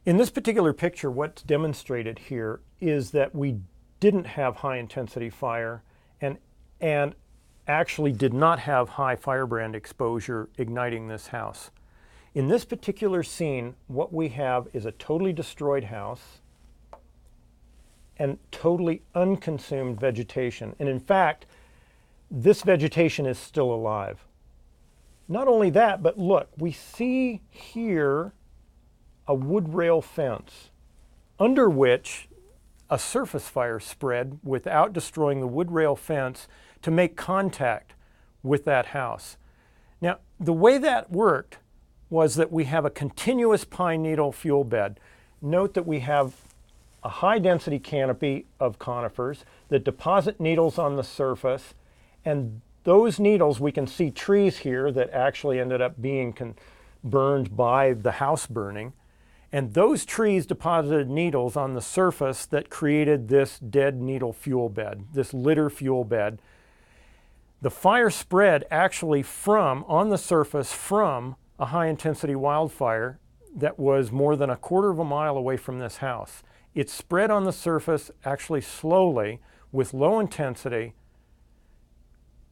In this particular picture, what's demonstrated here is that we didn't have high intensity fire and actually did not have high firebrand exposure igniting this house. In this particular scene, what we have is a totally destroyed house and totally unconsumed vegetation. And in fact, this vegetation is still alive. Not only that, but look, we see here a wood rail fence under which a surface fire spread without destroying the wood rail fence to make contact with that house. Now, the way that worked was that we have a continuous pine needle fuel bed. Note that we have a high density canopy of conifers that deposit needles on the surface, and those needles, we can see trees here that actually ended up being burned by the house burning. And those trees deposited needles on the surface that created this dead needle fuel bed, this litter fuel bed. The fire spread actually on the surface from a high intensity wildfire that was more than 1/4 of a mile away from this house. It spread on the surface actually slowly with low intensity,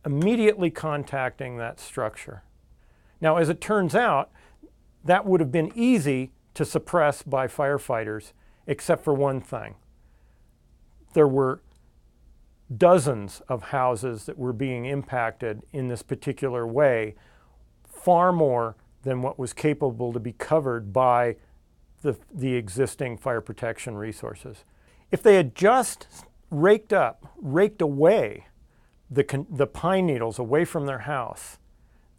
immediately contacting that structure. Now, as it turns out, that would have been easy to suppress by firefighters, except for one thing. There were dozens of houses that were being impacted in this particular way, far more than what was capable to be covered by the existing fire protection resources. If they had just raked away the pine needles away from their house,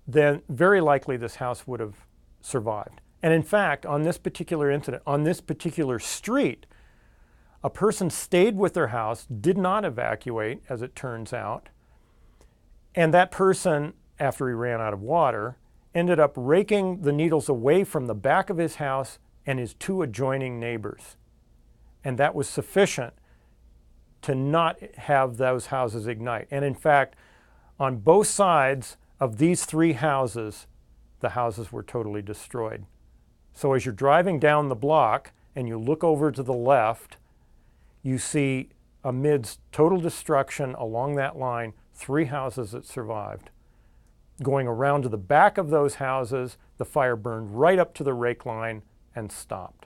then very likely this house would have survived. And in fact, on this particular incident, on this particular street, a person stayed with their house, did not evacuate, as it turns out, and that person, after he ran out of water, ended up raking the needles away from the back of his house and his 2 adjoining neighbors. And that was sufficient to not have those houses ignite. And in fact, on both sides of these 3 houses, the houses were totally destroyed. So as you're driving down the block and you look over to the left, you see, amidst total destruction along that line, 3 houses that survived. Going around to the back of those houses, the fire burned right up to the rake line and stopped.